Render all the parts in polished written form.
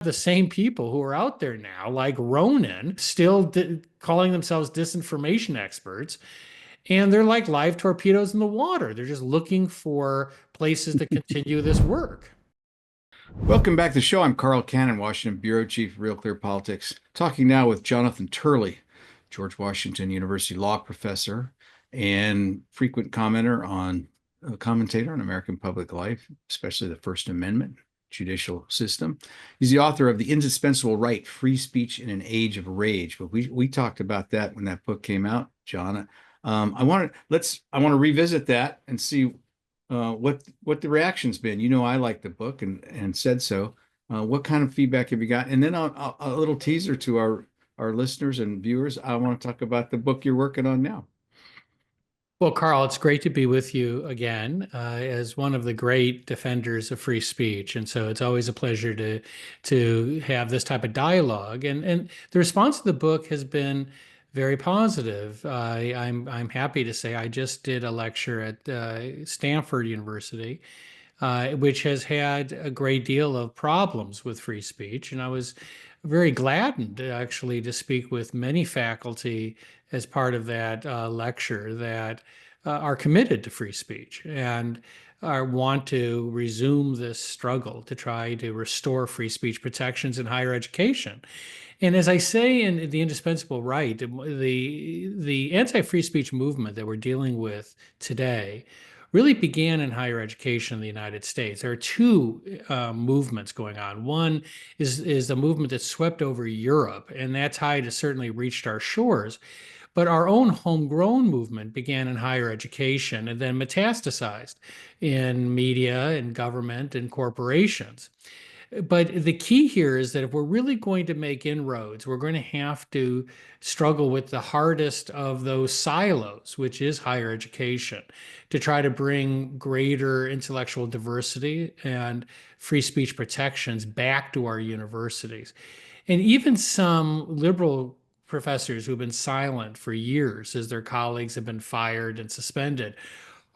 the same people who are out there now, like Ronan, still calling themselves disinformation experts. And they're like live torpedoes in the water. They're just looking for places to continue this work. Welcome back to the show. I'm Carl Cannon, Washington Bureau Chief, RealClear Politics, talking now with Jonathan Turley, George Washington University law professor and frequent commentator on American public life, especially the First Amendment, judicial system. He's the author of The Indispensable Right, Free Speech in an Age of Rage. But we talked about that when that book came out, John. I want to revisit that and see what the reaction's been. You know, I like the book and said so. What kind of feedback have you got? And then a little teaser to our listeners and viewers. I want to talk about the book you're working on now. Well, Carl, it's great to be with you again as one of the great defenders of free speech. And so it's always a pleasure to have this type of dialogue. And the response to the book has been very positive. I'm happy to say I just did a lecture at Stanford University, which has had a great deal of problems with free speech. And I was very gladdened actually to speak with many faculty as part of that lecture that are committed to free speech and want to resume this struggle to try to restore free speech protections in higher education. And as I say in The Indispensable Right, the anti-free speech movement that we're dealing with today really began in higher education in the United States. There are two movements going on. One is a movement that swept over Europe, and that tide has certainly reached our shores. But our own homegrown movement began in higher education and then metastasized in media and government and corporations. But the key here is that if we're really going to make inroads, we're going to have to struggle with the hardest of those silos, which is higher education, to try to bring greater intellectual diversity and free speech protections back to our universities. And even some liberal professors who've been silent for years as their colleagues have been fired and suspended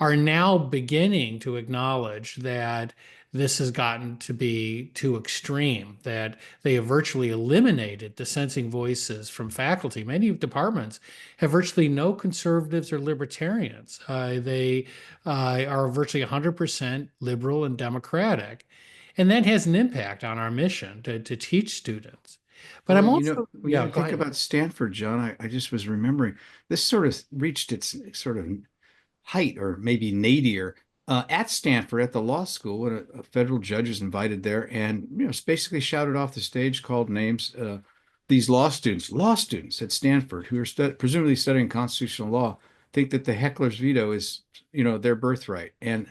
are now beginning to acknowledge that this has gotten to be too extreme, that they have virtually eliminated dissenting voices from faculty. Many departments have virtually no conservatives or libertarians. They are virtually 100% liberal and democratic. And that has an impact on our mission to teach students. But Well, I'm also, when you think about Stanford, John, I just was remembering this sort of reached its sort of height or maybe nadir at Stanford at the law school when a federal judge was invited there and basically shouted off the stage, called names. These law students at Stanford who are presumably studying constitutional law think that the heckler's veto is their birthright. And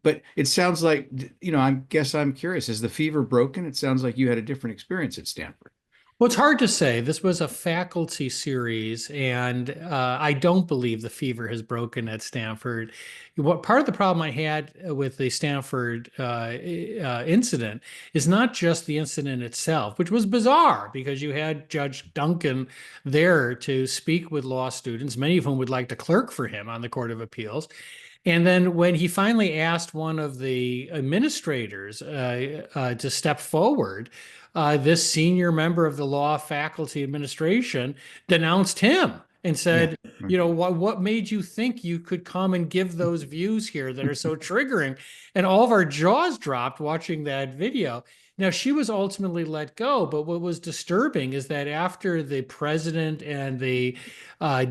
but it sounds like I'm curious, is the fever broken? It sounds like you had a different experience at Stanford. well, it's hard to say. This was a faculty series, and I don't believe the fever has broken at Stanford. What part of the problem I had with the Stanford incident is not just the incident itself, which was bizarre because you had Judge Duncan there to speak with law students, many of whom would like to clerk for him on the Court of Appeals. And then when he finally asked one of the administrators to step forward, this senior member of the law faculty administration denounced him and said, what made you think you could come and give those views here that are so triggering? And all of our jaws dropped watching that video. Now, she was ultimately let go, but what was disturbing is that after the president and the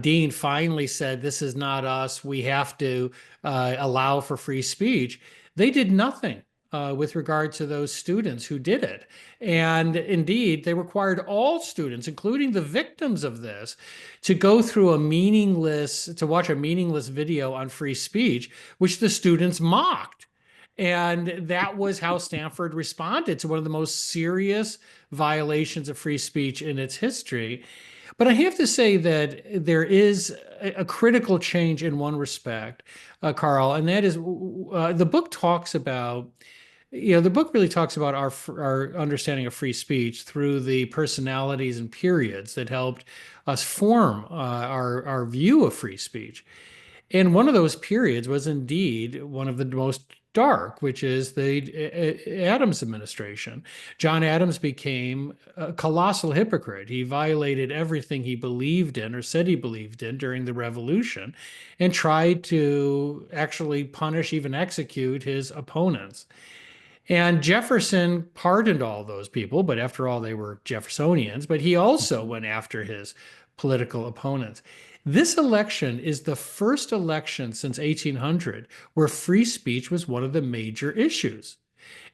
dean finally said, this is not us, we have to allow for free speech, they did nothing with regard to those students who did it. And indeed, they required all students, including the victims of this, to go through to watch a meaningless video on free speech, which the students mocked. And that was how Stanford responded to one of the most serious violations of free speech in its history. But I have to say that there is a critical change in one respect, Carl, and that is the book talks about, the book really talks about our understanding of free speech through the personalities and periods that helped us form our view of free speech. And one of those periods was indeed one of the most dark, which is the Adams administration. John Adams became a colossal hypocrite. He violated everything he believed in or said he believed in during the revolution and tried to actually punish, even execute his opponents. And Jefferson pardoned all those people, but after all, they were Jeffersonians, but he also went after his political opponents. This election is the first election since 1800 where free speech was one of the major issues.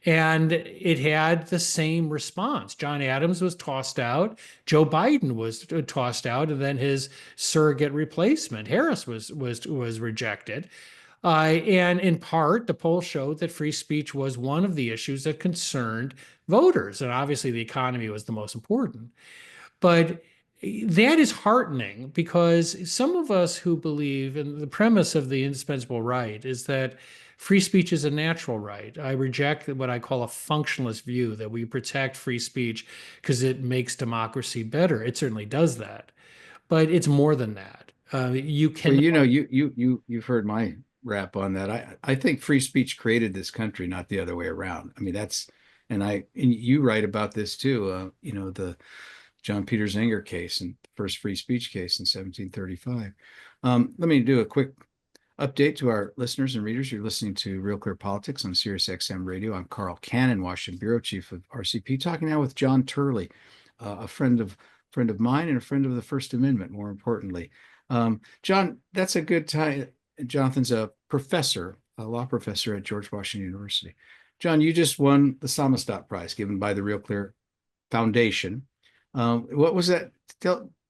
And it had the same response. John Adams was tossed out. Joe Biden was tossed out, and then his surrogate replacement, Harris, was rejected. And in part, the poll showed that free speech was one of the issues that concerned voters. And obviously, the economy was the most important. But that is heartening because some of us who believe, and the premise of the indispensable right is that free speech is a natural right. I reject what I call a functionalist view that we protect free speech because it makes democracy better. It certainly does that, but it's more than that. You Well, can. you've heard my rap on that. I think free speech created this country, not the other way around. I mean, and you write about this too. The John Peter Zenger case and first free speech case in 1735. Let me do a quick update to our listeners and readers. You're listening to Real Clear Politics on Sirius XM Radio. I'm Carl Cannon, Washington Bureau Chief of RCP, talking now with John Turley, a friend of mine and a friend of the First Amendment, more importantly. John, that's a good time. Jonathan's a professor, a law professor at George Washington University. John, you just won the Samizdat Prize given by the Real Clear Foundation. What was that?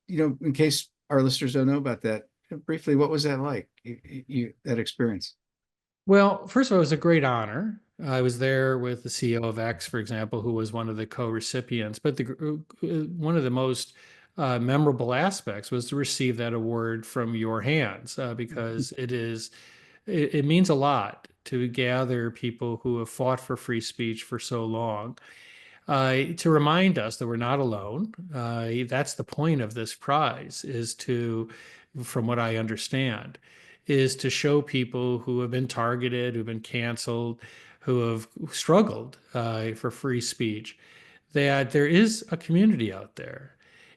In case our listeners don't know about that, briefly, what was that like? That experience? Well, first of all, it was a great honor. I was there with the CEO of X, for example, who was one of the co-recipients. But one of the most memorable aspects was to receive that award from your hands because it means a lot to gather people who have fought for free speech for so long. To remind us that we're not alone. That's the point of this prize, is to, from what I understand, is to show people who have been targeted, who've been canceled, who have struggled for free speech, that there is a community out there.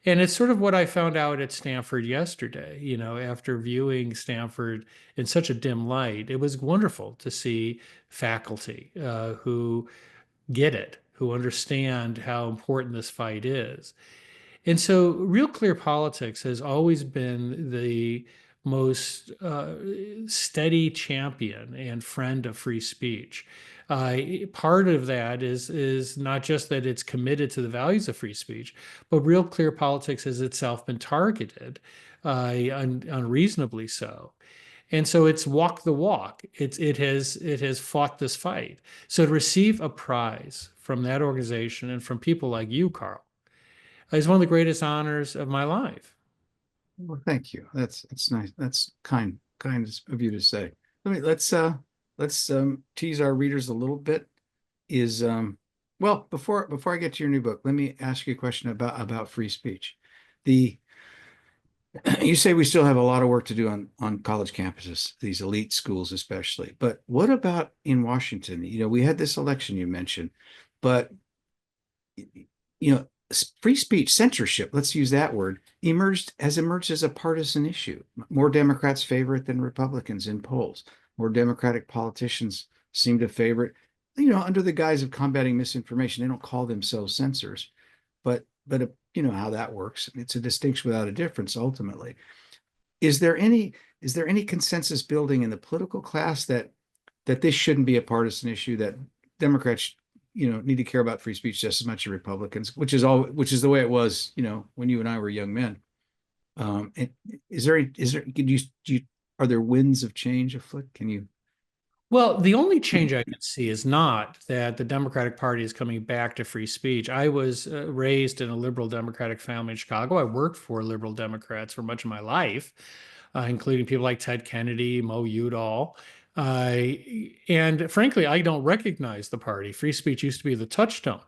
And it's sort of what I found out at Stanford yesterday. After viewing Stanford in such a dim light, it was wonderful to see faculty who get it, who understand how important this fight is. And so Real Clear Politics has always been the most steady champion and friend of free speech. Part of that is not just that it's committed to the values of free speech, but Real Clear Politics has itself been targeted, unreasonably so. And so it's walk the walk. It has fought this fight. So to receive a prize from that organization and from people like you, Carl, is one of the greatest honors of my life. Well, thank you. That's nice. That's kind of you to say. Let's tease our readers a little bit. Well, before I get to your new book, let me ask you a question about free speech. You say we still have a lot of work to do on college campuses, these elite schools especially. But what about in Washington? We had this election you mentioned, but free speech, censorship, let's use that word, has emerged as a partisan issue. More Democrats favor it than Republicans in polls. More Democratic politicians seem to favor it, under the guise of combating misinformation. They don't call themselves censors, but you know how that works. It's a distinction without a difference, ultimately. Is there any consensus building in the political class that this shouldn't be a partisan issue, that Democrats need to care about free speech just as much as Republicans, which is the way it was, when you and I were young men. Are there winds of change afoot? Can you? Well, the only change I can see is not that the Democratic Party is coming back to free speech. I was raised in a liberal Democratic family in Chicago. I worked for liberal Democrats for much of my life, including people like Ted Kennedy, Mo Udall. And frankly, I don't recognize the party. Free speech used to be the touchstone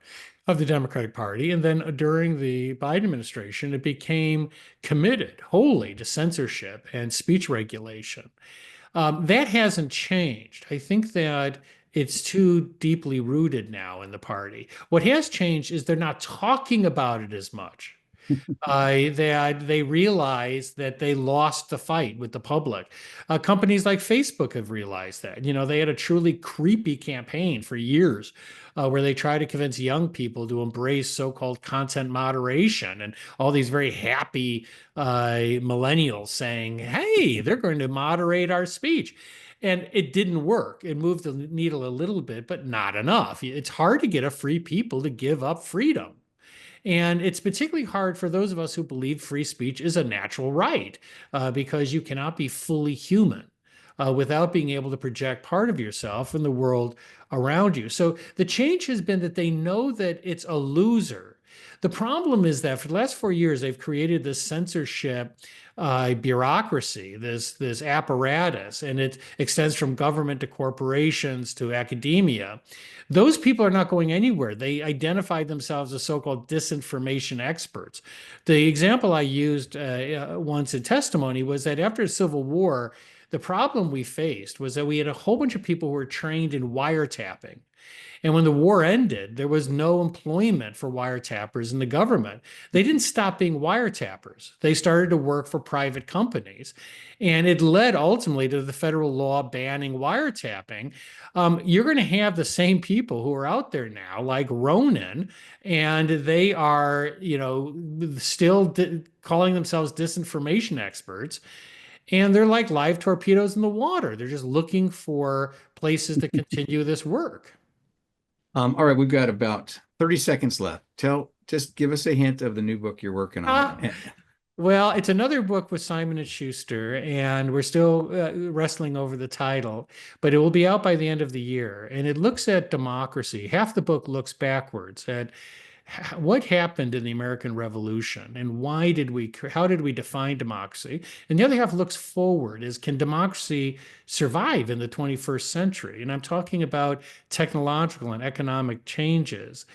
of the Democratic Party. And then during the Biden administration, it became committed wholly to censorship and speech regulation. That hasn't changed. I think that It's too deeply rooted now in the party. What has changed is they're not talking about it as much. They realize that they lost the fight with the public. Companies like Facebook have realized that. You know, they had a truly creepy campaign for years where they try to convince young people to embrace so-called content moderation, and all these very happy millennials saying, "Hey, they're going to moderate our speech." And it didn't work. It moved the needle a little bit, but not enough. It's hard to get a free people to give up freedom. And it's particularly hard for those of us who believe free speech is a natural right, because you cannot be fully human without being able to project part of yourself in the world around you. So the change has been that they know that it's a loser. The problem is that for the last 4 years, they've created this censorship bureaucracy, this apparatus, and it extends from government to corporations to academia. Those people are not going anywhere. They identify themselves as so-called disinformation experts. The example I used once in testimony was that after the Civil War, the problem we faced was that we had a whole bunch of people who were trained in wiretapping. And when the war ended, there was no employment for wiretappers in the government. They didn't stop being wiretappers. They started to work for private companies. And it led ultimately to the federal law banning wiretapping. You're going to have the same people who are out there now, like Ronan, and they are, still calling themselves disinformation experts. And they're like live torpedoes in the water. They're just looking for places to continue this work. All right, we've got about 30 seconds left. Just give us a hint of the new book you're working Uh, on. well, it's another book with Simon and Schuster, and we're still wrestling over the title, but it will be out by the end of the year. And it looks at democracy. Half the book looks backwards at what happened in the American Revolution and how did we define democracy? And the other half looks forward is, can democracy survive in the 21st century? And I'm talking about technological and economic changes.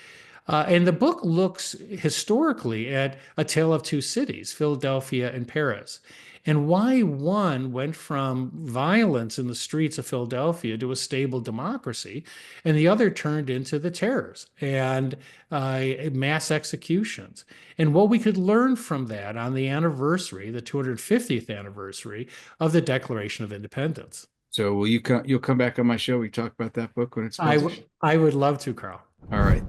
And the book looks historically at a tale of two cities, Philadelphia and Paris, and why one went from violence in the streets of Philadelphia to a stable democracy, and the other turned into the terrors and mass executions. And what we could learn from that on the anniversary, the 250th anniversary of the Declaration of Independence. So you'll come back on my show. We talk about that book when it's published. I would love to, Carl. All right.